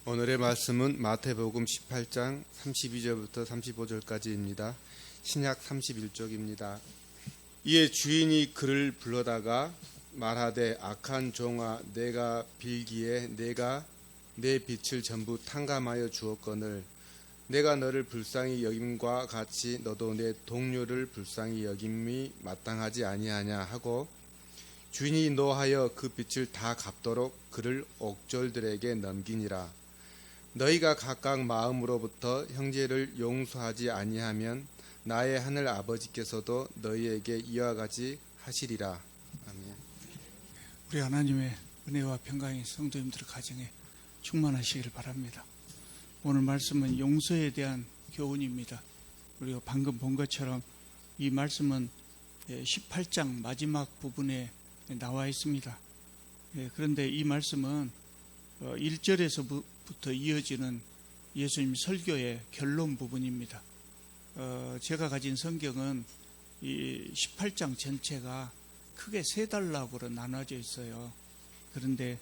오늘의 말씀은 마태복음 18장 32절부터 35절까지입니다. 신약 31쪽입니다. 이에 주인이 그를 불러다가 말하되 악한 종아, 내가 빌기에 내가 내 빚을 전부 탕감하여 주었거늘 내가 너를 불쌍히 여김과 같이 너도 내 동료를 불쌍히 여김이 마땅하지 아니하냐 하고 주인이 노하여 그 빚을 다 갚도록 그를 옥졸들에게 넘기니라. 너희가 각각 마음으로부터 형제를 용서하지 아니하면 나의 하늘 아버지께서도 너희에게 이와 같이 하시리라. 아멘. 우리 하나님의 은혜와 평강이 성도님들 가정에 충만하시길 바랍니다. 오늘 말씀은 용서에 대한 교훈입니다. 우리가 방금 본 것처럼 이 말씀은 18장 마지막 부분에 나와 있습니다. 그런데 이 말씀은 1절에서부터 이어지는 예수님 설교의 결론 부분입니다. 제가 가진 성경은 이 18장 전체가 크게 세 단락으로 나눠져 있어요. 그런데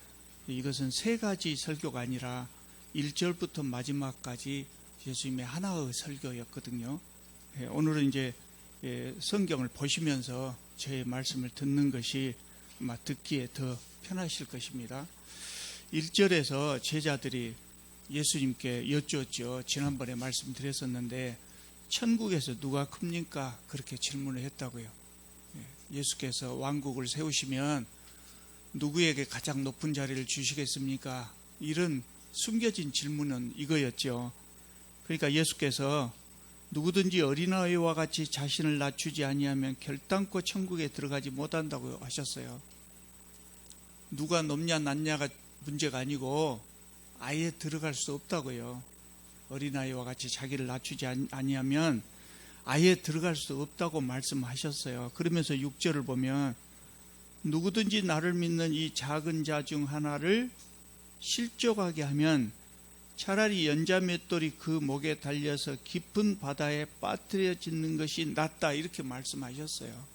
이것은 세 가지 설교가 아니라 1절부터 마지막까지 예수님의 하나의 설교였거든요. 오늘은 이제 성경을 보시면서 제 말씀을 듣는 것이 아마 듣기에 더 편하실 것입니다. 1절에서 제자들이 예수님께 여쭈었죠. 지난번에 말씀드렸었는데 천국에서 누가 큽니까? 그렇게 질문을 했다고요. 예수께서 왕국을 세우시면 누구에게 가장 높은 자리를 주시겠습니까? 이런 숨겨진 질문은 이거였죠. 그러니까 예수께서 누구든지 어린아이와 같이 자신을 낮추지 아니하면 결단코 천국에 들어가지 못한다고 하셨어요. 누가 높냐 낮냐가 문제가 아니고 아예 들어갈 수 없다고요. 어린아이와 같이 자기를 낮추지 아니하면 아예 들어갈 수 없다고 말씀하셨어요. 그러면서 6절을 보면 누구든지 나를 믿는 이 작은 자 중 하나를 실족하게 하면 차라리 연자맷돌이 그 목에 달려서 깊은 바다에 빠뜨려지는 것이 낫다, 이렇게 말씀하셨어요.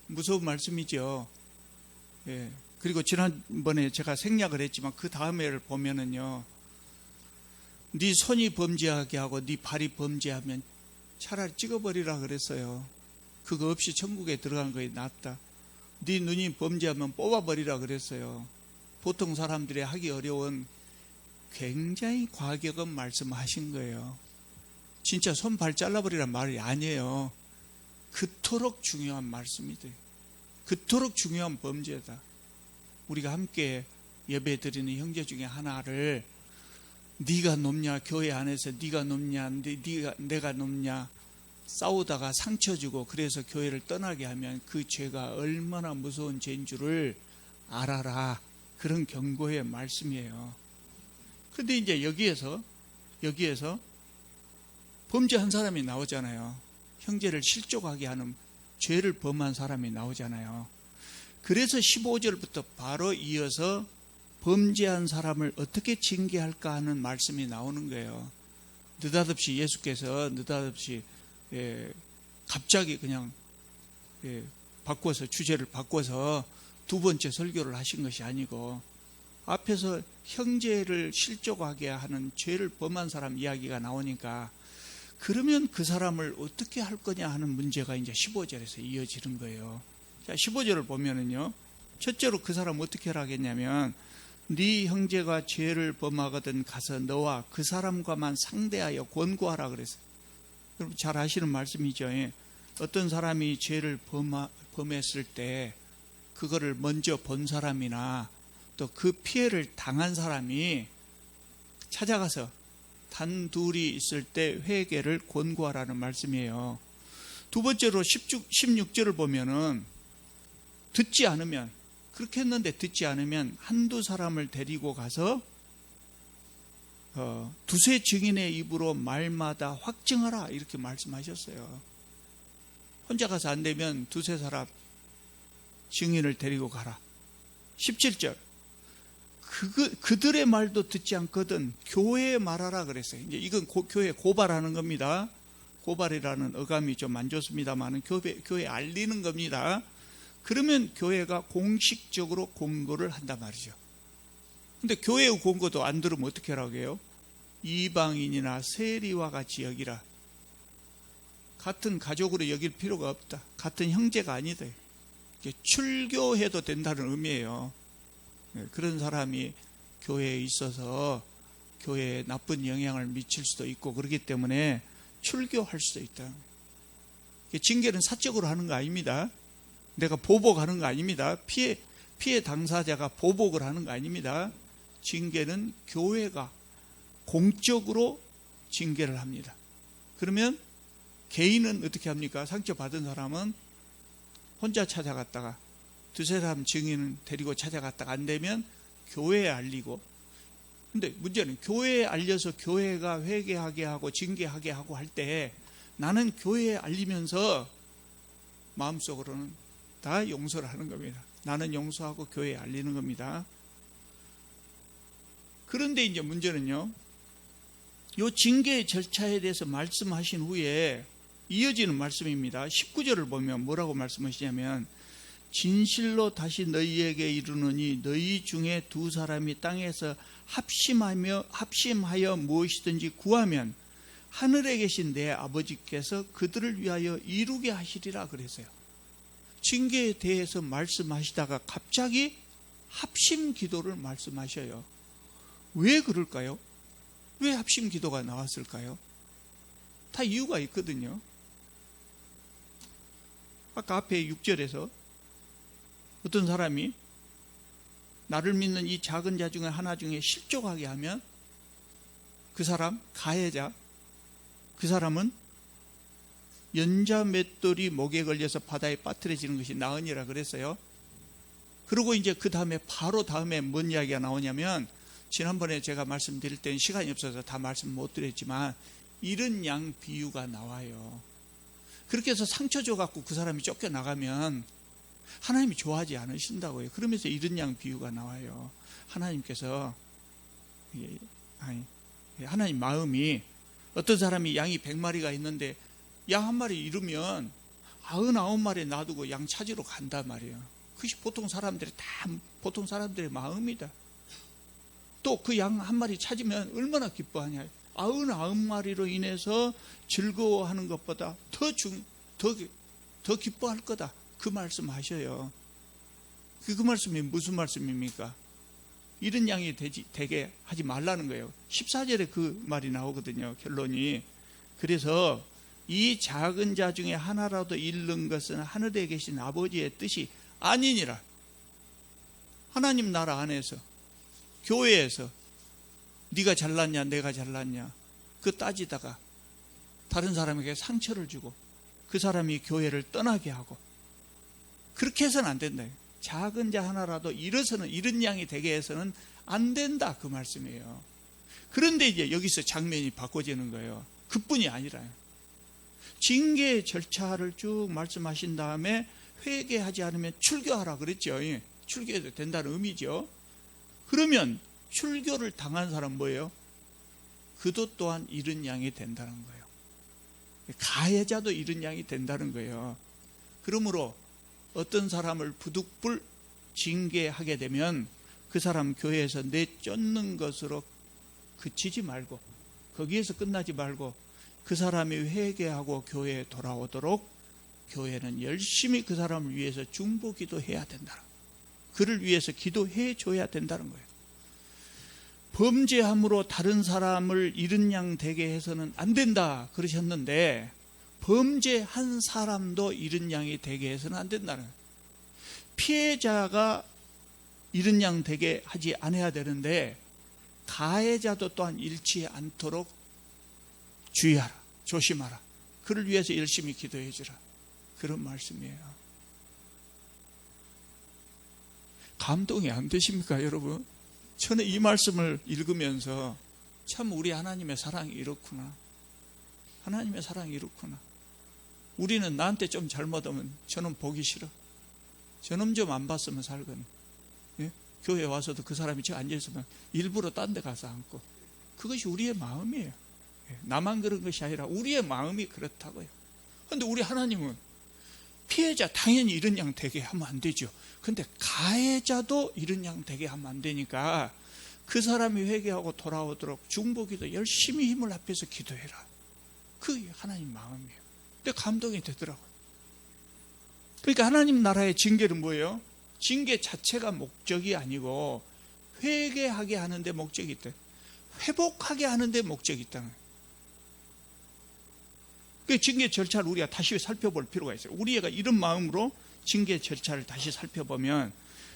무서운 말씀이죠. 그리고 지난번에 제가 생략을 했지만 그 다음에를 보면은요, 네 손이 범죄하게 하고 네 발이 범죄하면 차라리 찍어버리라 그랬어요. 그거 없이 천국에 들어간 것이 낫다. 네 눈이 범죄하면 뽑아버리라 그랬어요. 보통 사람들이 하기 어려운 굉장히 과격한 말씀하신 거예요. 진짜 손, 발 잘라버리란 말이 아니에요. 그토록 중요한 말씀이다. 그토록 중요한 범죄다. 우리가 함께 예배 드리는 형제 중에 하나를 네가 높냐, 교회 안에서 네가 높냐, 내가 높냐 싸우다가 상처 주고 그래서 교회를 떠나게 하면 그 죄가 얼마나 무서운 죄인 줄을 알아라. 그런 경고의 말씀이에요. 그런데 이제 여기에서 범죄한 사람이 나오잖아요. 형제를 실족하게 하는 죄를 범한 사람이 나오잖아요. 그래서 15절부터 바로 이어서 범죄한 사람을 어떻게 징계할까 하는 말씀이 나오는 거예요. 느닷없이 예수께서 갑자기 그냥 주제를 바꿔서 두 번째 설교를 하신 것이 아니고 앞에서 형제를 실족하게 하는 죄를 범한 사람 이야기가 나오니까 그러면 그 사람을 어떻게 할 거냐 하는 문제가 이제 15절에서 이어지는 거예요. 자, 15절을 보면은요, 첫째로 그 사람 어떻게 하라겠냐면 네 형제가 죄를 범하거든 가서 너와 그 사람과만 상대하여 권고하라 그랬어요. 여러분 잘 아시는 말씀이죠. 어떤 사람이 죄를 범했을 때 그거를 먼저 본 사람이나 또 그 피해를 당한 사람이 찾아가서 단둘이 있을 때 회개를 권고하라는 말씀이에요. 두 번째로 16절을 보면은 듣지 않으면, 그렇게 했는데 듣지 않으면 한두 사람을 데리고 가서 두세 증인의 입으로 말마다 확증하라, 이렇게 말씀하셨어요. 혼자 가서 안 되면 두세 사람 증인을 데리고 가라. 17절 그들의 말도 듣지 않거든 교회에 말하라 그랬어요. 이제 이건 교회에 고발하는 겁니다. 고발이라는 어감이 좀 안 좋습니다만 교회에 알리는 겁니다. 그러면 교회가 공식적으로 공고를 한단 말이죠. 근데 교회의 권고도 안 들으면 어떻게 하라고 해요? 이방인이나 세리와 같이 여기라. 같은 가족으로 여길 필요가 없다. 같은 형제가 아니다. 출교해도 된다는 의미예요. 그런 사람이 교회에 있어서 교회에 나쁜 영향을 미칠 수도 있고 그렇기 때문에 출교할 수도 있다. 징계는 사적으로 하는 거 아닙니다. 내가 보복하는 거 아닙니다. 피해 당사자가 보복을 하는 거 아닙니다. 징계는 교회가 공적으로 징계를 합니다. 그러면 개인은 어떻게 합니까? 상처받은 사람은 혼자 찾아갔다가 두세 사람 증인은 데리고 찾아갔다가 안 되면 교회에 알리고, 근데 문제는 교회에 알려서 교회가 회개하게 하고 징계하게 하고 할 때 나는 교회에 알리면서 마음속으로는 다 용서를 하는 겁니다. 나는 용서하고 교회에 알리는 겁니다. 그런데 이제 문제는요, 이 징계의 절차에 대해서 말씀하신 후에 이어지는 말씀입니다. 19절을 보면 뭐라고 말씀하시냐면, 진실로 다시 너희에게 이르노니 너희 중에 두 사람이 땅에서 합심하여 무엇이든지 구하면 하늘에 계신 내 아버지께서 그들을 위하여 이루게 하시리라 그랬어요. 징계에 대해서 말씀하시다가 갑자기 합심 기도를 말씀하셔요. 왜 그럴까요? 왜 합심 기도가 나왔을까요? 다 이유가 있거든요. 아까 앞에 6절에서 어떤 사람이 나를 믿는 이 작은 자 중에 하나 중에 실족하게 하면 그 사람, 가해자, 그 사람은 연자 맷돌이 목에 걸려서 바다에 빠뜨려지는 것이 나으니라 그랬어요. 그리고 이제 그 다음에 바로 다음에 뭔 이야기가 나오냐면, 지난번에 제가 말씀드릴 때는 시간이 없어서 다 말씀 못 드렸지만 이런 양 비유가 나와요. 그렇게 해서 상처 줘갖고 그 사람이 쫓겨나가면 하나님이 좋아하지 않으신다고요. 그러면서 이런 양 비유가 나와요. 하나님께서, 하나님 마음이, 어떤 사람이 양이 100마리가 있는데 양 한 마리 잃으면 99마리 놔두고 양 찾으러 간단 말이에요. 그것이 보통 사람들의 마음이다. 또 그 양 한 마리 찾으면 얼마나 기뻐하냐. 99마리로 인해서 즐거워하는 것보다 더 기뻐할 거다. 그 말씀 하셔요. 그 말씀이 무슨 말씀입니까? 이런 양이 되게 하지 말라는 거예요. 14절에 그 말이 나오거든요. 결론이. 그래서 이 작은 자 중에 하나라도 잃는 것은 하늘에 계신 아버지의 뜻이 아니니라. 하나님 나라 안에서, 교회에서 네가 잘났냐 내가 잘났냐 그 따지다가 다른 사람에게 상처를 주고 그 사람이 교회를 떠나게 하고 그렇게 해서는 안 된다. 작은 자 하나라도 이런 양이 되게 해서는 안 된다, 그 말씀이에요. 그런데 이제 여기서 장면이 바꿔지는 거예요. 그뿐이 아니라요. 징계의 절차를 쭉 말씀하신 다음에 회개하지 않으면 출교하라 그랬죠. 출교해도 된다는 의미죠. 그러면 출교를 당한 사람 뭐예요? 그도 또한 이런 양이 된다는 거예요. 가해자도 이런 양이 된다는 거예요. 그러므로 어떤 사람을 부득불 징계하게 되면 그 사람 교회에서 내쫓는 것으로 그치지 말고, 거기에서 끝나지 말고 그 사람이 회개하고 교회에 돌아오도록 교회는 열심히 그 사람을 위해서 중보 기도해야 된다. 그를 위해서 기도해 줘야 된다는 거예요. 범죄함으로 다른 사람을 잃은 양 되게 해서는 안 된다 그러셨는데, 범죄한 사람도 잃은 양이 되게 해서는 안 된다는 거예요. 피해자가 잃은 양 되게 하지 않아야 되는데 가해자도 또한 잃지 않도록 주의하라, 조심하라. 그를 위해서 열심히 기도해 주라. 그런 말씀이에요. 감동이 안 되십니까, 여러분? 저는 이 말씀을 읽으면서 참 우리 하나님의 사랑이 이렇구나. 하나님의 사랑이 이렇구나. 우리는 나한테 좀 잘못하면 저는 보기 싫어. 저놈 좀 안 봤으면 살거든. 예? 교회 와서도 그 사람이 저 앉아있으면 일부러 딴 데 가서 앉고. 그것이 우리의 마음이에요. 예? 나만 그런 것이 아니라 우리의 마음이 그렇다고요. 그런데 우리 하나님은 피해자 당연히 이런 양 되게 하면 안 되죠. 근데 가해자도 이런 양 되게 하면 안 되니까 그 사람이 회개하고 돌아오도록 중보기도 열심히 힘을 합해서 기도해라. 그게 하나님 마음이에요. 근데 감동이 되더라고요. 그러니까 하나님 나라의 징계는 뭐예요? 징계 자체가 목적이 아니고 회개하게 하는데 목적이 있다. 회복하게 하는데 목적이 있다는 거예요. 그 징계 절차를 우리가 다시 살펴볼 필요가 있어요. 우리가 이런 마음으로 징계 절차를 다시 살펴보면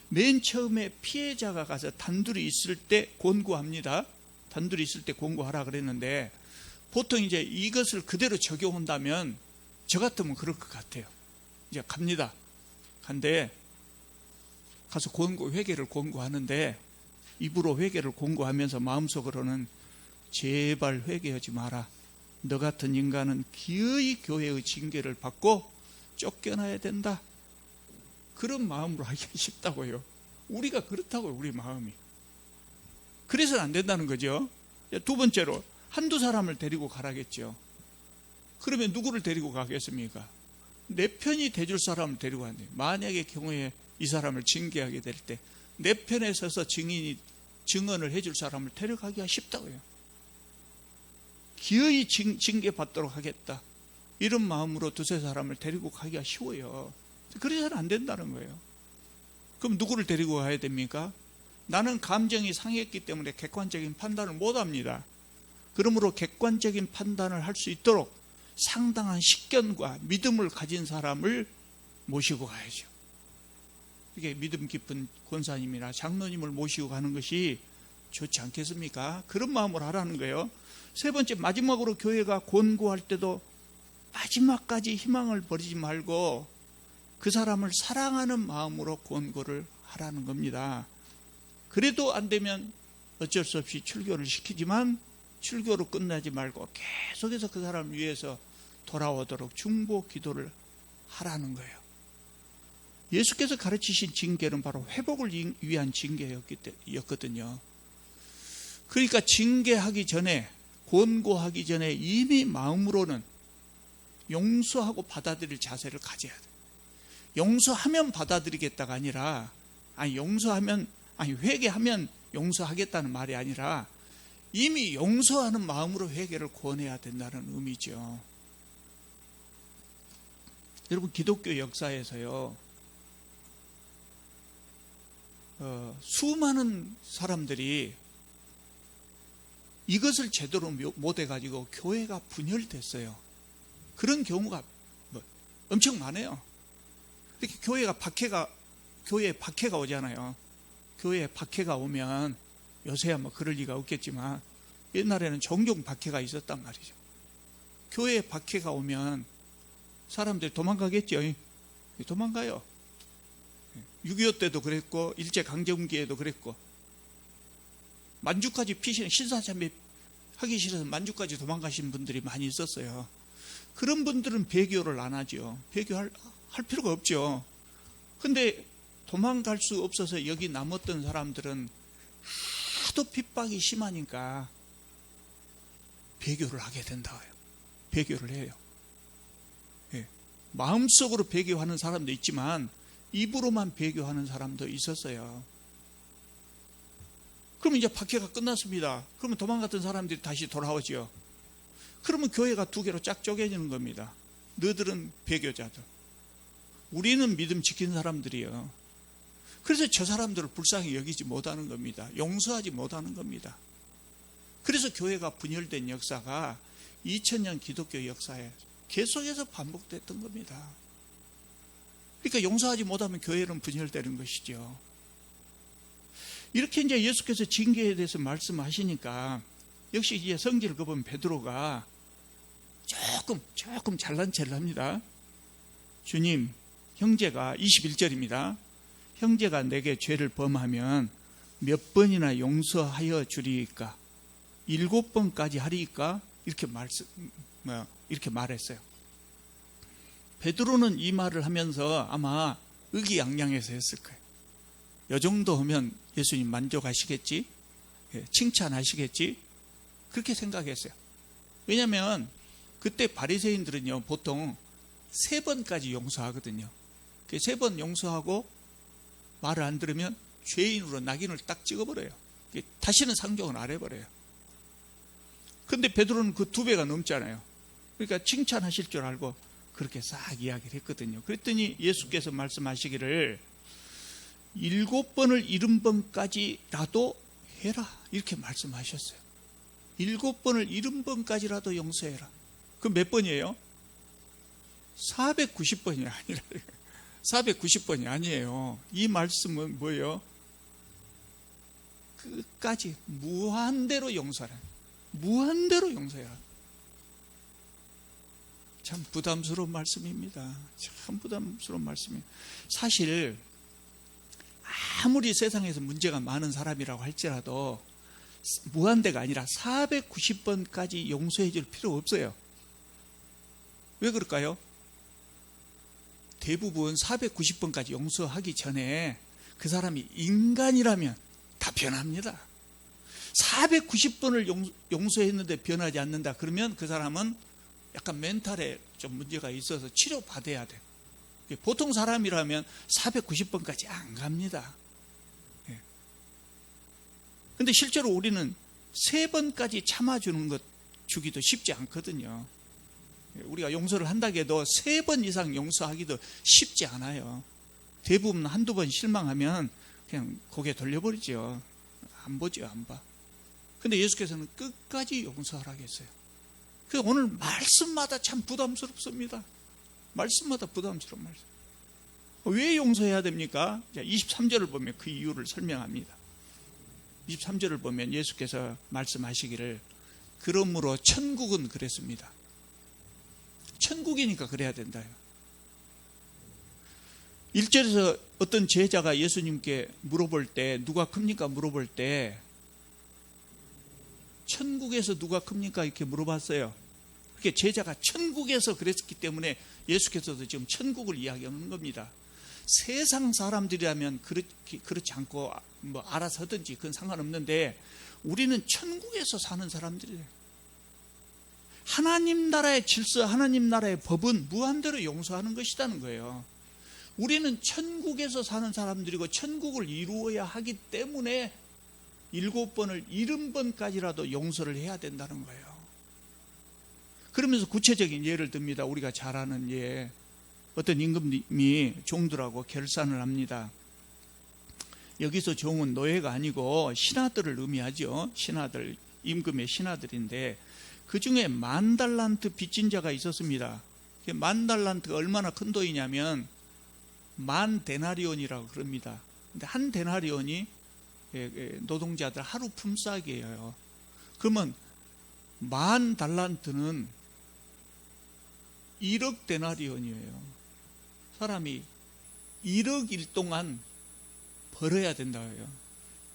맨 처음에 피해자가 가서 단둘이 있을 때 권고합니다. 단둘이 있을 때 권고하라 그랬는데 보통 이제 이것을 그대로 적용한다면 저 같으면 그럴 것 같아요. 이제 갑니다. 간데 가서 회개를 권고하는데 입으로 회개를 권고하면서 마음속으로는 제발 회개하지 마라. 너 같은 인간은 기어이 교회의 징계를 받고 쫓겨나야 된다. 그런 마음으로 하기 쉽다고요. 우리가 그렇다고요. 우리 마음이. 그래서는 안 된다는 거죠. 두 번째로 한두 사람을 데리고 가라겠죠. 그러면 누구를 데리고 가겠습니까? 내 편이 돼줄 사람을 데리고 간대요. 만약의 경우에 이 사람을 징계하게 될 때 내 편에 서서 증언을 해줄 사람을 데려가기가 쉽다고요. 기어이 징계받도록 하겠다. 이런 마음으로 두세 사람을 데리고 가기가 쉬워요. 그래서는 안 된다는 거예요. 그럼 누구를 데리고 가야 됩니까? 나는 감정이 상했기 때문에 객관적인 판단을 못합니다. 그러므로 객관적인 판단을 할 수 있도록 상당한 식견과 믿음을 가진 사람을 모시고 가야죠. 이게 믿음 깊은 권사님이나 장로님을 모시고 가는 것이 좋지 않겠습니까? 그런 마음으로 하라는 거예요. 세 번째, 마지막으로 교회가 권고할 때도 마지막까지 희망을 버리지 말고 그 사람을 사랑하는 마음으로 권고를 하라는 겁니다. 그래도 안 되면 어쩔 수 없이 출교를 시키지만 출교로 끝나지 말고 계속해서 그 사람을 위해서 돌아오도록 중보 기도를 하라는 거예요. 예수께서 가르치신 징계는 바로 회복을 위한 징계였거든요. 그러니까 징계하기 전에, 권고하기 전에 이미 마음으로는 용서하고 받아들일 자세를 가져야 돼요. 용서하면 받아들이겠다가 아니라, 회개하면 용서하겠다는 말이 아니라 이미 용서하는 마음으로 회개를 권해야 된다는 의미죠. 여러분, 기독교 역사에서요, 수많은 사람들이 이것을 제대로 못해가지고 교회가 분열됐어요. 그런 경우가 엄청 많아요. 이렇게 교회에 박해가 오잖아요. 교회에 박해가 오면, 요새야 뭐 그럴 리가 없겠지만 옛날에는 종종 박해가 있었단 말이죠. 교회에 박해가 오면 사람들이 도망가겠죠. 도망가요. 6.25 때도 그랬고 일제강점기에도 그랬고 만주까지 피시는 신사참배 하기 싫어서 만주까지 도망가신 분들이 많이 있었어요. 그런 분들은 배교를 안 하죠. 배교할 필요가 없죠. 근데 도망갈 수 없어서 여기 남았던 사람들은 하도 핍박이 심하니까 배교를 하게 된다고요. 배교를 해요. 예. 마음속으로 배교하는 사람도 있지만 입으로만 배교하는 사람도 있었어요. 그러면 이제 박해가 끝났습니다. 그러면 도망갔던 사람들이 다시 돌아오죠. 그러면 교회가 두 개로 쫙 쪼개지는 겁니다. 너희들은 배교자들, 우리는 믿음 지킨 사람들이요. 그래서 저 사람들을 불쌍히 여기지 못하는 겁니다. 용서하지 못하는 겁니다. 그래서 교회가 분열된 역사가 2000년 기독교 역사에 계속해서 반복됐던 겁니다. 그러니까 용서하지 못하면 교회는 분열되는 것이죠. 이렇게 이제 예수께서 징계에 대해서 말씀하시니까 역시 이제 성질을 거본 베드로가 조금 잘난 체를 합니다. 주님, 형제가 21절입니다. 형제가 내게 죄를 범하면 몇 번이나 용서하여 주리이까? 7번까지 하리이까? 이렇게 말했어요. 베드로는 이 말을 하면서 아마 의기양양해서 했을 거예요. 이 정도 하면 예수님 만족하시겠지? 칭찬하시겠지? 그렇게 생각했어요. 왜냐하면 그때 바리새인들은요, 보통 3번까지 용서하거든요. 3번 용서하고 말을 안 들으면 죄인으로 낙인을 딱 찍어버려요. 다시는 상종을 안 해버려요. 근데 베드로는 그 2배가 넘잖아요. 그러니까 칭찬하실 줄 알고 그렇게 싹 이야기를 했거든요. 그랬더니 예수께서 말씀하시기를 7번을 70번까지라도 해라, 이렇게 말씀하셨어요. 7번을 70번까지라도 용서해라. 그 몇 번이에요? 490번이 아니라 490번이 아니에요. 이 말씀은 뭐예요? 끝까지 무한대로 용서하라. 무한대로 용서해라. 참 부담스러운 말씀입니다. 참 부담스러운 말씀이에요. 사실 아무리 세상에서 문제가 많은 사람이라고 할지라도 무한대가 아니라 490번까지 용서해 줄 필요 없어요. 왜 그럴까요? 대부분 490번까지 용서하기 전에 그 사람이 인간이라면 다 변합니다. 490번을 용서했는데 변하지 않는다. 그러면 그 사람은 약간 멘탈에 좀 문제가 있어서 치료받아야 돼요. 보통 사람이라면 490번까지 안 갑니다. 근데 실제로 우리는 3번까지 참아주는 것 주기도 쉽지 않거든요. 우리가 용서를 한다고 해도 3번 이상 용서하기도 쉽지 않아요. 대부분 한두 번 실망하면 그냥 고개 돌려버리죠. 안 보죠, 안 봐. 근데 예수께서는 끝까지 용서하라고 했어요. 그래서 오늘 말씀마다 참 부담스럽습니다. 말씀마다 부담스러운 말씀. 왜 용서해야 됩니까? 23절을 보면 그 이유를 설명합니다. 23절을 보면 예수께서 말씀하시기를 그러므로 천국은 그랬습니다. 천국이니까 그래야 된다요. 1절에서 어떤 제자가 예수님께 물어볼 때 누가 큽니까? 물어볼 때 천국에서 누가 큽니까? 이렇게 물어봤어요. 그게 제자가 천국에서 그랬기 때문에 예수께서도 지금 천국을 이야기하는 겁니다. 세상 사람들이라면 그렇지 않고 뭐 알아서 하든지 그건 상관없는데 우리는 천국에서 사는 사람들이에요. 하나님 나라의 질서, 하나님 나라의 법은 무한대로 용서하는 것이라는 거예요. 우리는 천국에서 사는 사람들이고 천국을 이루어야 하기 때문에 7번을 70번까지라도 용서를 해야 된다는 거예요. 그러면서 구체적인 예를 듭니다. 우리가 잘 아는 예. 어떤 임금님이 종들하고 결산을 합니다. 여기서 종은 노예가 아니고 신하들을 의미하죠. 신하들, 임금의 신하들인데 그 중에 10,000달란트 빚진 자가 있었습니다. 10,000달란트가 얼마나 큰 돈이냐면 10,000데나리온이라고 그럽니다. 근데 한 데나리온이 노동자들 하루 품삯이에요. 그러면 10,000달란트는 1억 데나리온이에요. 사람이 1억일 동안 벌어야 된다고요.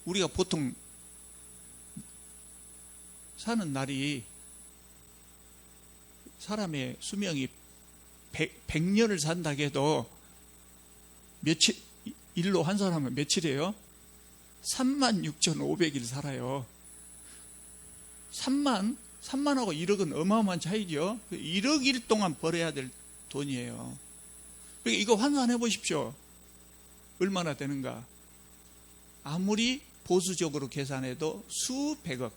우리가 보통 사는 날이 사람의 수명이 100년을 산다고 해도 며칠, 일로 한 사람은 며칠이에요? 36,500일 살아요. 3만하고 1억은 어마어마한 차이죠. 1억일 동안 벌어야 될 돈이에요. 그러니까 이거 환산해 보십시오. 얼마나 되는가? 아무리 보수적으로 계산해도 수백억.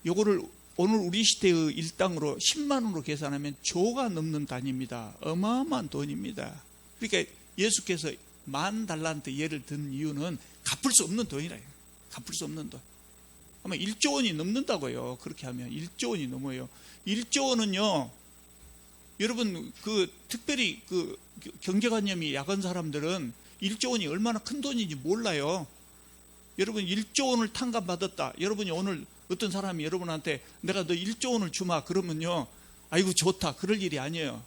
요거를 오늘 우리 시대의 일당으로 10만 원으로 계산하면 조가 넘는 단위입니다. 어마어마한 돈입니다. 그러니까 예수께서 10,000달란트 예를 든 이유는 갚을 수 없는 돈이라요. 갚을 수 없는 돈. 아마 1조 원이 넘는다고요. 그렇게 하면 1조 원이 넘어요. 1조 원은요. 여러분 특별히 경제관념이 약한 사람들은 1조 원이 얼마나 큰 돈인지 몰라요. 여러분 1조 원을 탕감받았다. 여러분이 오늘 어떤 사람이 여러분한테 내가 너 1조 원을 주마 그러면요. 아이고 좋다. 그럴 일이 아니에요.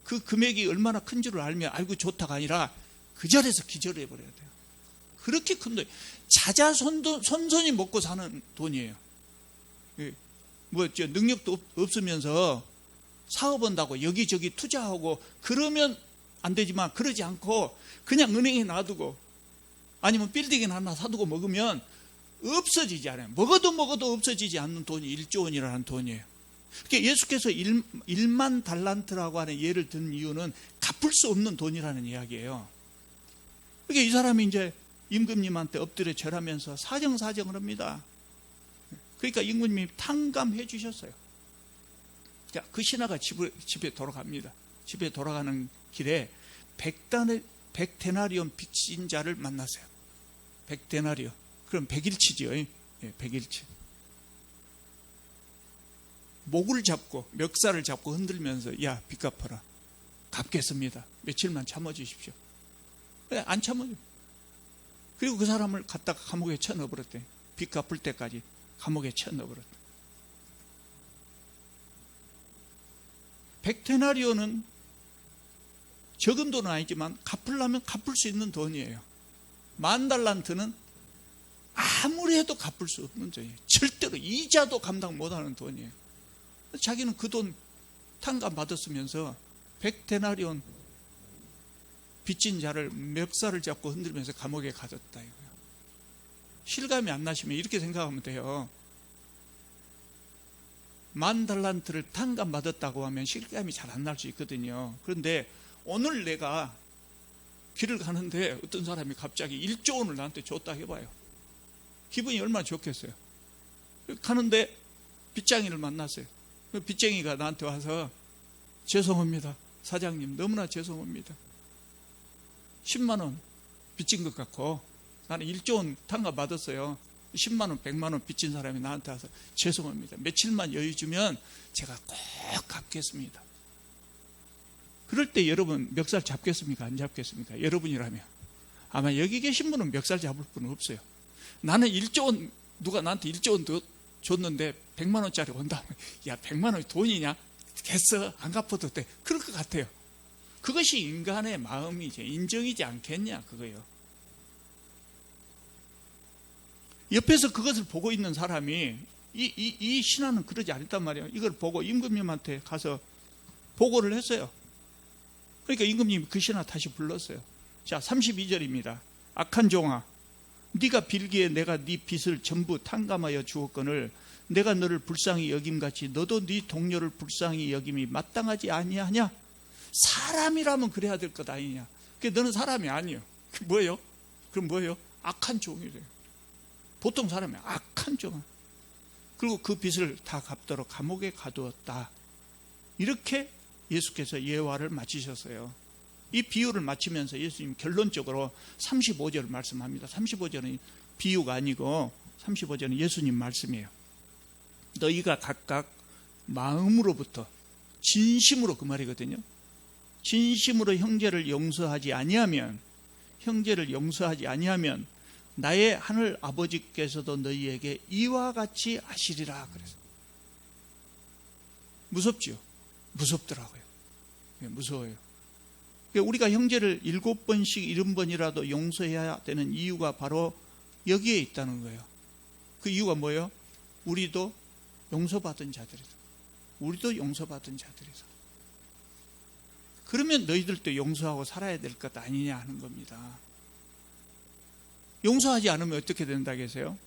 그 금액이 얼마나 큰 줄을 알면 아이고 좋다가 아니라 그 자리에서 기절해 버려야 돼요. 그렇게 큰 돈. 자자손손이 먹고 사는 돈이에요. 능력도 없으면서 사업한다고 여기저기 투자하고 그러면 안 되지만 그러지 않고 그냥 은행에 놔두고 아니면 빌딩에 하나 사두고 먹으면 없어지지 않아요. 먹어도 없어지지 않는 돈이 1조 원이라는 돈이에요. 그러니까 예수께서 1만 달란트라고 하는 예를 든 이유는 갚을 수 없는 돈이라는 이야기예요. 그러니까 이 사람이 이제 임금님한테 엎드려 절하면서 사정사정을 합니다. 그러니까 임금님이 탕감해 주셨어요. 자, 그 신하가 집에 돌아갑니다. 집에 돌아가는 길에 100데나리온 빚진 자를 만났어요. 100데나리온. 그럼 100일치지요. 예, 100일치. 목을 잡고 멱살을 잡고 흔들면서 야, 빚 갚아라. 갚겠습니다. 며칠만 참아주십시오. 안 참아요. 그리고 그 사람을 갖다가 감옥에 쳐넣어버렸대. 빚 갚을 때까지 감옥에 쳐넣어버렸대. 100데나리온은 적은 돈은 아니지만 갚으려면 갚을 수 있는 돈이에요. 10,000달란트는 아무리 해도 갚을 수 없는 돈이에요. 절대로 이자도 감당 못하는 돈이에요. 자기는 그 돈 탕감 받았으면서 100데나리온 빚진 자를 멱살을 잡고 흔들면서 감옥에 가뒀다 이거예요. 실감이 안 나시면 이렇게 생각하면 돼요. 10,000달란트를 탕감 받았다고 하면 실감이 잘 안 날 수 있거든요. 그런데 오늘 내가 길을 가는데 어떤 사람이 갑자기 1조 원을 나한테 줬다 해봐요. 기분이 얼마나 좋겠어요. 가는데 빚쟁이를 만났어요. 빚쟁이가 나한테 와서 죄송합니다. 사장님 너무나 죄송합니다. 10만 원 빚진 것 같고 나는 1조 원 탕감 받았어요. 10만 원, 100만 원 빚진 사람이 나한테 와서 죄송합니다. 며칠만 여유 주면 제가 꼭 갚겠습니다. 그럴 때 여러분 멱살 잡겠습니까? 안 잡겠습니까? 여러분이라면. 아마 여기 계신 분은 멱살 잡을 분은 없어요. 나는 1조 원, 누가 나한테 1조 원 줬는데 100만 원짜리 온다. 야, 100만 원이 돈이냐? 됐어. 안 갚아도 돼. 그럴 것 같아요. 그것이 인간의 마음이지. 인정이지 않겠냐? 그거요. 옆에서 그것을 보고 있는 사람이 이 신하는 그러지 않았단 말이에요. 이걸 보고 임금님한테 가서 보고를 했어요. 그러니까 임금님이 그 신하 다시 불렀어요. 자, 32절입니다. 악한 종아, 네가 빌기에 내가 네 빚을 전부 탕감하여 주었거늘 내가 너를 불쌍히 여김같이 너도 네 동료를 불쌍히 여김이 마땅하지 아니하냐? 사람이라면 그래야 될 것 아니냐? 너는 사람이 아니에요. 그 뭐예요? 그럼 뭐예요? 악한 종이래요. 보통 사람이 악한 종. 그리고 그 빚을 다 갚도록 감옥에 가두었다. 이렇게 예수께서 예화를 마치셨어요. 이 비유를 마치면서 예수님 결론적으로 35절 말씀합니다. 35절은 비유가 아니고 35절은 예수님 말씀이에요. 너희가 각각 마음으로부터 진심으로 그 말이거든요. 진심으로 형제를 용서하지 아니하면 나의 하늘 아버지께서도 너희에게 이와 같이 하시리라 그래서. 무섭죠? 무섭더라고요. 무서워요. 우리가 형제를 7번씩 70번이라도 용서해야 되는 이유가 바로 여기에 있다는 거예요. 그 이유가 뭐예요? 우리도 용서받은 자들이다. 그러면 너희들도 용서하고 살아야 될 것 아니냐 하는 겁니다. 용서하지 않으면 어떻게 된다 계세요?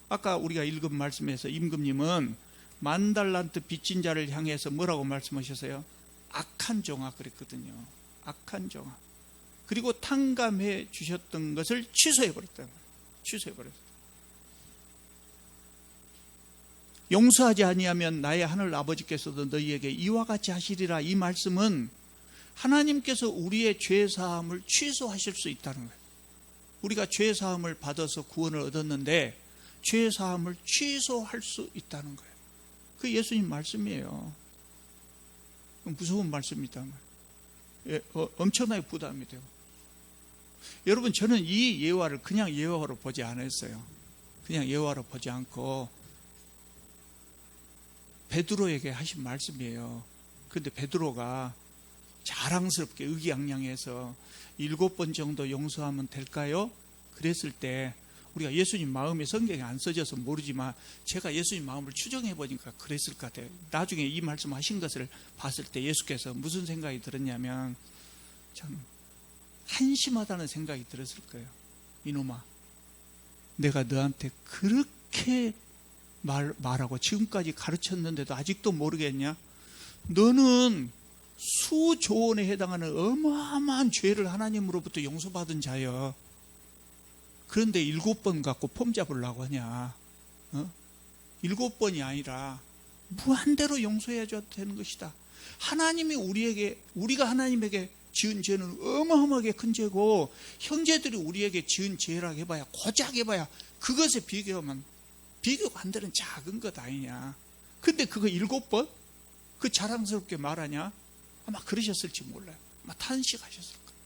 아까 우리가 읽은 말씀에서 임금님은 10,000달란트 빚진 자를 향해서 뭐라고 말씀하셨어요? 악한 종아 그랬거든요. 악한 종아. 그리고 탕감해 주셨던 것을 취소해버렸다. 취소해버렸어요. 용서하지 아니하면 나의 하늘 아버지께서도 너희에게 이와 같이 하시리라. 이 말씀은 하나님께서 우리의 죄사함을 취소하실 수 있다는 거예요. 우리가 죄사함을 받아서 구원을 얻었는데 죄사함을 취소할 수 있다는 거예요. 그 예수님 말씀이에요. 무서운 말씀이다. 엄청나게 부담이 되고. 여러분, 저는 이 예화를 그냥 예화로 보지 않았어요. 그냥 예화로 보지 않고 베드로에게 하신 말씀이에요. 그런데 베드로가 자랑스럽게 의기양양해서 7번 정도 용서하면 될까요? 그랬을 때 우리가 예수님 마음이 성경에 안 써져서 모르지만 제가 예수님 마음을 추정해 보니까 그랬을 것 같아요. 나중에 이 말씀하신 것을 봤을 때 예수께서 무슨 생각이 들었냐면 참 한심하다는 생각이 들었을 거예요. 이놈아, 내가 너한테 그렇게 말하고 지금까지 가르쳤는데도 아직도 모르겠냐? 너는 수조원에 해당하는 어마어마한 죄를 하나님으로부터 용서받은 자여. 그런데 7번 갖고 폼 잡으려고 하냐? 7번이 아니라 무한대로 용서해줘야 되는 것이다. 하나님이 우리가 하나님에게 지은 죄는 어마어마하게 큰 죄고, 형제들이 우리에게 지은 죄라고 해봐야, 고작 해봐야 그것에 비교가 안 되는 작은 것 아니냐. 근데 그거 7번? 그 자랑스럽게 말하냐? 아마 그러셨을지 몰라요. 아마 탄식하셨을 거예요.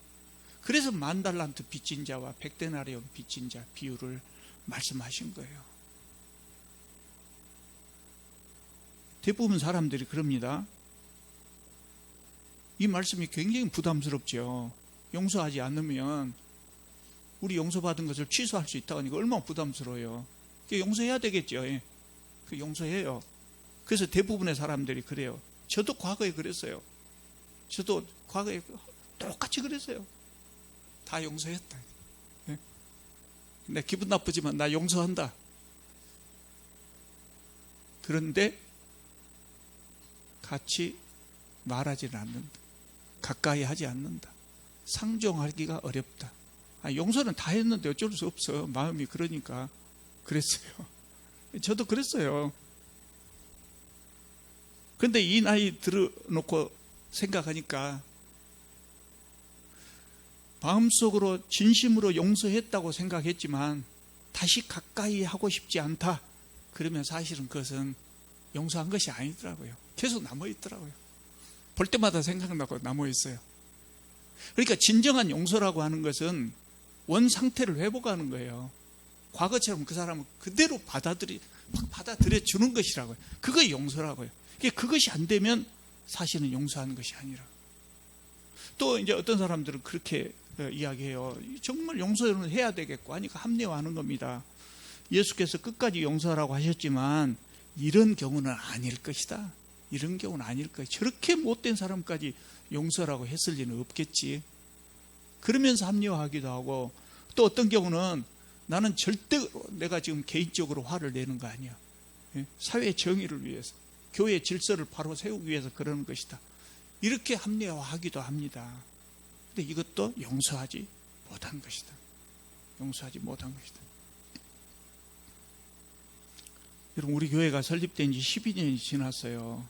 그래서 10,000달란트 빚진 자와 100데나리온 빚진 자 비유를 말씀하신 거예요. 대부분 사람들이 그럽니다. 이 말씀이 굉장히 부담스럽죠. 용서하지 않으면 우리 용서받은 것을 취소할 수 있다고 하니까 얼마나 부담스러워요. 용서해야 되겠죠. 그 용서해요. 그래서 대부분의 사람들이 그래요. 저도 과거에 그랬어요. 저도 과거에 똑같이 그랬어요. 다 용서했다. 내 기분 나쁘지만 나 용서한다. 그런데 같이 말하지는 않는다. 가까이 하지 않는다. 상종하기가 어렵다. 용서는 다 했는데 어쩔 수 없어. 마음이 그러니까 그랬어요. 저도 그랬어요. 근데 이 나이 들어놓고 생각하니까 마음속으로 진심으로 용서했다고 생각했지만 다시 가까이 하고 싶지 않다. 그러면 사실은 그것은 용서한 것이 아니더라고요. 계속 남아있더라고요. 볼 때마다 생각나고 남아있어요. 그러니까 진정한 용서라고 하는 것은 원 상태를 회복하는 거예요. 과거처럼 그 사람을 그대로 받아들여 주는 것이라고요. 그거 용서라고요. 그것이 안 되면 사실은 용서하는 것이 아니라. 또 이제 어떤 사람들은 그렇게 이야기해요. 정말 용서는 해야 되겠고 하니까 합리화하는 겁니다. 예수께서 끝까지 용서하라고 하셨지만 이런 경우는 아닐 것이다. 이런 경우는 아닐 것이다. 저렇게 못된 사람까지 용서라고 했을 리는 없겠지. 그러면서 합리화하기도 하고, 또 어떤 경우는 나는 절대 내가 지금 개인적으로 화를 내는 거 아니야. 사회 정의를 위해서, 교회 질서를 바로 세우기 위해서 그러는 것이다. 이렇게 합리화하기도 합니다. 근데 이것도 용서하지 못한 것이다. 용서하지 못한 것이다. 여러분, 우리 교회가 설립된 지 12년이 지났어요.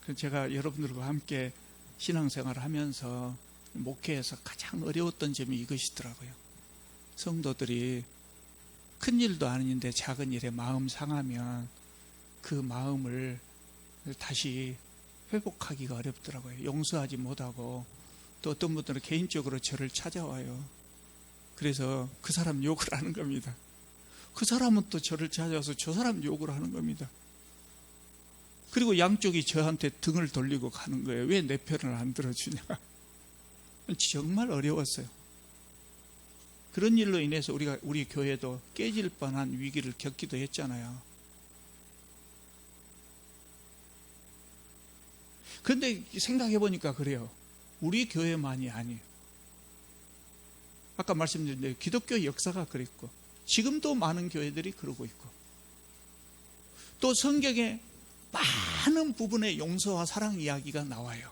그래서 제가 여러분들과 함께 신앙생활을 하면서 목회에서 가장 어려웠던 점이 이것이더라고요. 성도들이 큰 일도 아닌데 작은 일에 마음 상하면 그 마음을 다시 회복하기가 어렵더라고요. 용서하지 못하고, 또 어떤 분들은 개인적으로 저를 찾아와요. 그래서 그 사람 욕을 하는 겁니다. 그 사람은 또 저를 찾아와서 저 사람 욕을 하는 겁니다. 그리고 양쪽이 저한테 등을 돌리고 가는 거예요. 왜 내 편을 안 들어주냐. 정말 어려웠어요. 그런 일로 인해서 우리 교회도 깨질 뻔한 위기를 겪기도 했잖아요. 그런데 생각해 보니까 그래요. 우리 교회만이 아니에요. 아까 말씀드린 대로 기독교 역사가 그랬고, 지금도 많은 교회들이 그러고 있고, 또 성경에 많은 부분의 용서와 사랑 이야기가 나와요.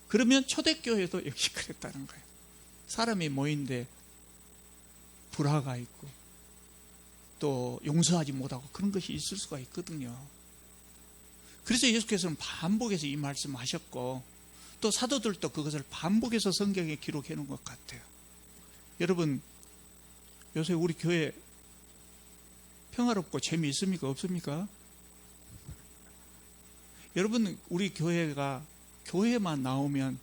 그러면 초대교회도 역시 그랬다는 거예요. 사람이 모인데 불화가 있고 또 용서하지 못하고 그런 것이 있을 수가 있거든요. 그래서 예수께서는 반복해서 이 말씀하셨고, 또 사도들도 그것을 반복해서 성경에 기록해 놓은 것 같아요. 여러분, 요새 우리 교회 평화롭고 재미있습니까? 없습니까? 여러분, 우리 교회가 교회만 나오면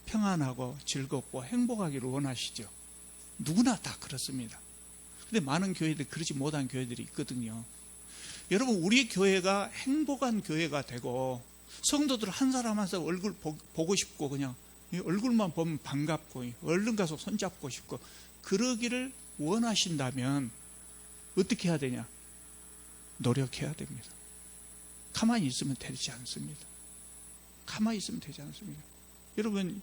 평안하고 즐겁고 행복하기를 원하시죠? 누구나 다 그렇습니다. 근데 많은 교회들이 그러지 못한 교회들이 있거든요. 여러분, 우리 교회가 행복한 교회가 되고, 성도들 한 사람 한 사람 얼굴 보고 싶고, 그냥 얼굴만 보면 반갑고 얼른 가서 손잡고 싶고 그러기를 원하신다면 어떻게 해야 되냐? 노력해야 됩니다. 가만히 있으면 되지 않습니다. 가만히 있으면 되지 않습니다. 여러분,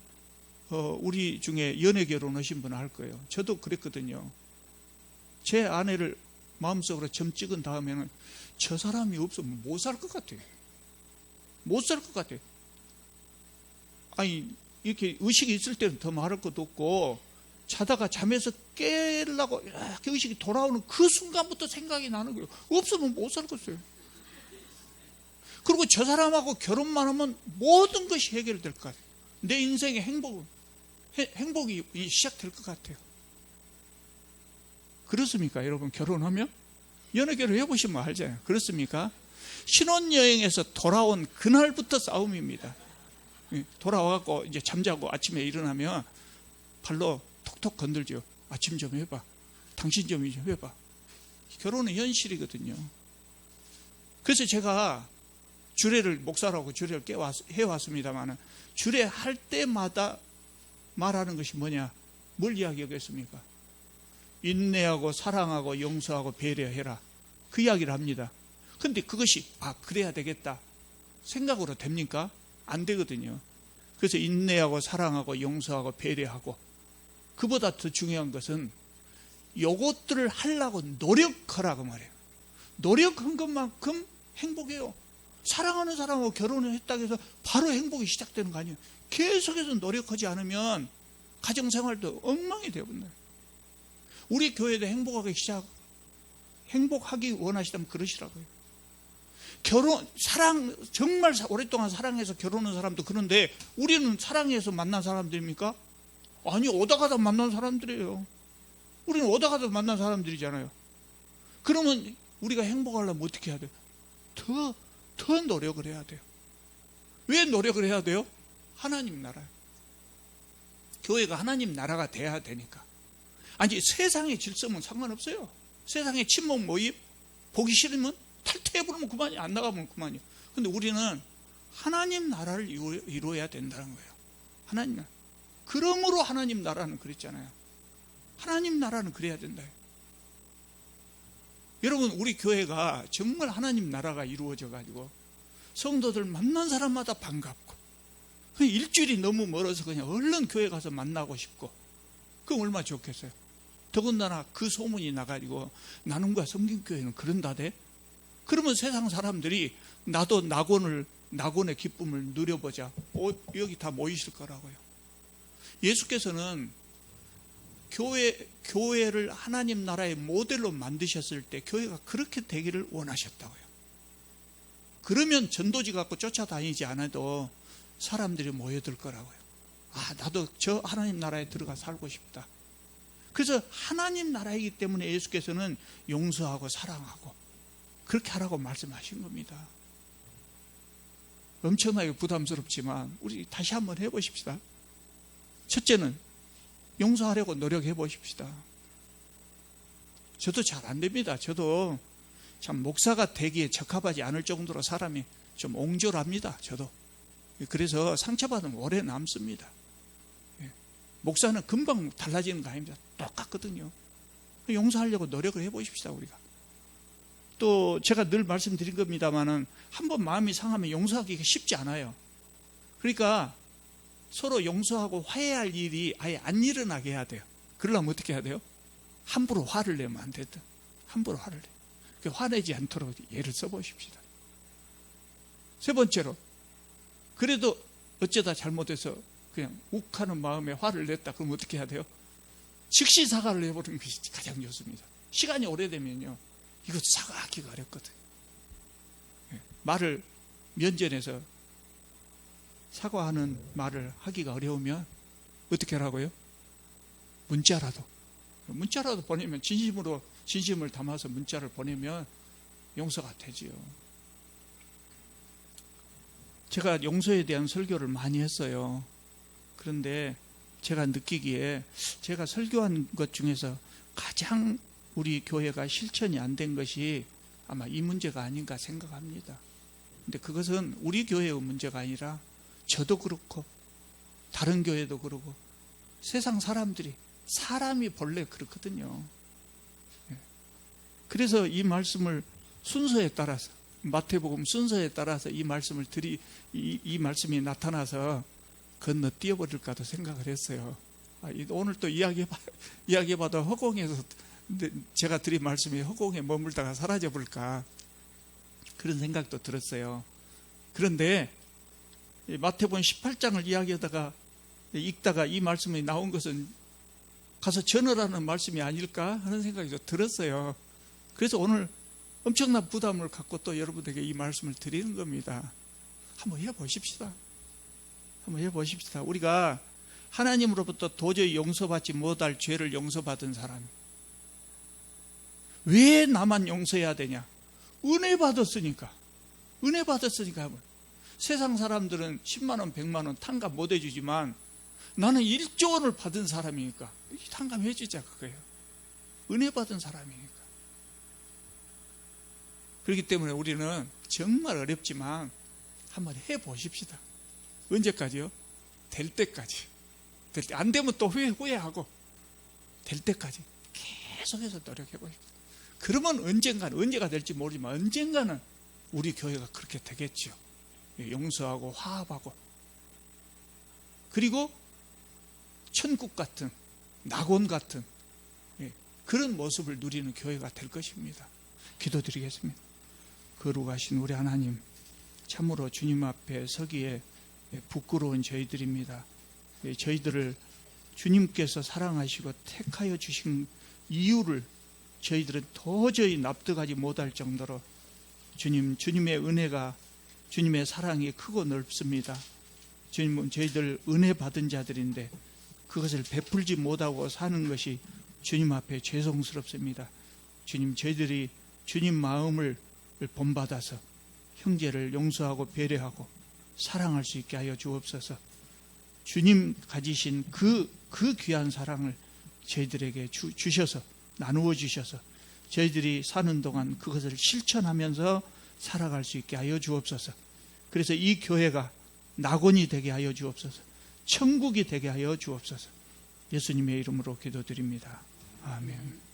우리 중에 연애 결혼하신 분 알 거예요. 저도 그랬거든요. 제 아내를 마음속으로 점 찍은 다음에는 저 사람이 없으면 못 살 것 같아요. 못 살 것 같아요. 아니, 이렇게 의식이 있을 때는 더 말할 것도 없고, 자다가 잠에서 깨려고 이렇게 의식이 돌아오는 그 순간부터 생각이 나는 거예요. 없으면 못 살겠어요. 그리고 저 사람하고 결혼만 하면 모든 것이 해결될 것 같아요. 내 인생의 행복이 시작될 것 같아요. 그렇습니까? 여러분, 결혼하면? 연애결혼 해보시면 알잖아요. 그렇습니까? 신혼여행에서 돌아온 그날부터 싸움입니다. 돌아와갖고 이제 잠자고 아침에 일어나면 발로 톡톡 건들죠. 아침 좀 해봐. 당신 좀 해봐. 결혼은 현실이거든요. 그래서 제가 주례를, 목사라고 주례를 해왔습니다만, 주례할 때마다 말하는 것이 뭐냐? 뭘 이야기하겠습니까? 인내하고 사랑하고 용서하고 배려해라. 그 이야기를 합니다. 근데 그것이 그래야 되겠다 생각으로 됩니까? 안 되거든요. 그래서 인내하고 사랑하고 용서하고 배려하고, 그보다 더 중요한 것은 요것들을 하려고 노력하라고 말해요. 노력한 것만큼 행복해요. 사랑하는 사람하고 결혼을 했다고 해서 바로 행복이 시작되는 거 아니에요. 계속해서 노력하지 않으면 가정생활도 엉망이 되어버려요. 우리 교회도 행복하기 원하시다면 그러시라고요. 정말 오랫동안 사랑해서 결혼한 사람도 그런데, 우리는 사랑해서 만난 사람들입니까? 아니, 오다가다 만난 사람들이에요. 우리는 오다가다 만난 사람들이잖아요. 그러면 우리가 행복하려면 어떻게 해야 돼요? 더 노력을 해야 돼요. 왜 노력을 해야 돼요? 하나님 나라요. 교회가 하나님 나라가 돼야 되니까. 아니, 세상의 질서면 상관없어요. 세상의 친목 모임 보기 싫으면 탈퇴해버리면 그만이야. 안 나가면 그만이야. 근데 우리는 하나님 나라를 이루어야 된다는 거예요. 하나님 나라. 그러므로 하나님 나라는 그랬잖아요. 하나님 나라는 그래야 된다. 여러분, 우리 교회가 정말 하나님 나라가 이루어져 가지고 성도들 만난 사람마다 반갑고, 일주일이 너무 멀어서 그냥 얼른 교회 가서 만나고 싶고, 그럼 얼마나 좋겠어요. 더군다나 그 소문이 나가지고 나눔과 성김교회는 그런다대. 그러면 세상 사람들이 나도 낙원의 기쁨을 누려보자, 여기 다 모이실 거라고요. 예수께서는 교회를 하나님 나라의 모델로 만드셨을 때 교회가 그렇게 되기를 원하셨다고요. 그러면 전도지 갖고 쫓아다니지 않아도 사람들이 모여들 거라고요. 나도 저 하나님 나라에 들어가 살고 싶다. 그래서 하나님 나라이기 때문에 예수께서는 용서하고 사랑하고 그렇게 하라고 말씀하신 겁니다. 엄청나게 부담스럽지만 우리 다시 한번 해보십시다. 첫째는 용서하려고 노력해 보십시다. 저도 잘 안 됩니다. 저도 참 목사가 되기에 적합하지 않을 정도로 사람이 좀 옹졸합니다. 저도. 그래서 상처받으면 오래 남습니다. 목사는 금방 달라지는 거 아닙니다. 똑같거든요. 용서하려고 노력을 해보십시다, 우리가. 또 제가 늘 말씀드린 겁니다만은 한번 마음이 상하면 용서하기가 쉽지 않아요. 그러니까 서로 용서하고 화해할 일이 아예 안 일어나게 해야 돼요. 그러려면 어떻게 해야 돼요? 함부로 화를 내면 안 되든. 함부로 화를 내. 화내지 않도록 예를 써보십시다. 세 번째로, 그래도 어쩌다 잘못해서 그냥 욱하는 마음에 화를 냈다. 그럼 어떻게 해야 돼요? 즉시 사과를 해버리는 것이 가장 좋습니다. 시간이 오래되면요, 이것도 사과하기가 어렵거든요. 말을 면전에서 사과하는 말을 하기가 어려우면 어떻게 하라고요? 문자라도 보내면, 진심을 담아서 문자를 보내면 용서가 되지요. 제가 용서에 대한 설교를 많이 했어요. 그런데 제가 느끼기에 제가 설교한 것 중에서 가장 우리 교회가 실천이 안 된 것이 아마 이 문제가 아닌가 생각합니다. 근데 그것은 우리 교회의 문제가 아니라 저도 그렇고 다른 교회도 그러고 세상 사람이 본래 그렇거든요. 그래서 이 말씀을 순서에 따라서, 마태복음 순서에 따라서 이 말씀이 나타나서 건너뛰어 버릴까도 생각을 했어요. 오늘 또 이야기해봐도 허공에서, 제가 드린 말씀이 허공에 머물다가 사라져 볼까, 그런 생각도 들었어요. 그런데 마태복음 18장을 읽다가 이 말씀이 나온 것은 가서 전하라는 말씀이 아닐까 하는 생각이 좀 들었어요. 그래서 오늘 엄청난 부담을 갖고 또 여러분에게 이 말씀을 드리는 겁니다. 한번 해보십시다. 한번 해보십시다. 우리가 하나님으로부터 도저히 용서받지 못할 죄를 용서받은 사람, 왜 나만 용서해야 되냐? 은혜 받았으니까. 은혜 받았으니까. 세상 사람들은 10만 원, 100만 원 탕감 못 해주지만 나는 1조 원을 받은 사람이니까 탕감해 주자 그거예요. 은혜 받은 사람이니까. 그렇기 때문에 우리는 정말 어렵지만 한번 해보십시다. 언제까지요? 될 때까지. 될 때. 안 되면 또 후회하고 될 때까지 계속해서 노력해보십시다. 그러면 언제가 될지 모르지만 언젠가는 우리 교회가 그렇게 되겠죠. 용서하고 화합하고, 그리고 천국 같은, 낙원 같은 그런 모습을 누리는 교회가 될 것입니다. 기도드리겠습니다. 거룩하신 우리 하나님, 참으로 주님 앞에 서기에 부끄러운 저희들입니다. 저희들을 주님께서 사랑하시고 택하여 주신 이유를 저희들은 도저히 납득하지 못할 정도로 주님의 은혜가, 주님의 사랑이 크고 넓습니다. 주님은 저희들 은혜 받은 자들인데 그것을 베풀지 못하고 사는 것이 주님 앞에 죄송스럽습니다. 주님, 저희들이 주님 마음을 본받아서 형제를 용서하고 배려하고 사랑할 수 있게 하여 주옵소서. 주님 가지신 그 귀한 사랑을 저희들에게 주셔서, 나누어 주셔서 저희들이 사는 동안 그것을 실천하면서 살아갈 수 있게 하여 주옵소서. 그래서 이 교회가 낙원이 되게 하여 주옵소서. 천국이 되게 하여 주옵소서. 예수님의 이름으로 기도드립니다. 아멘.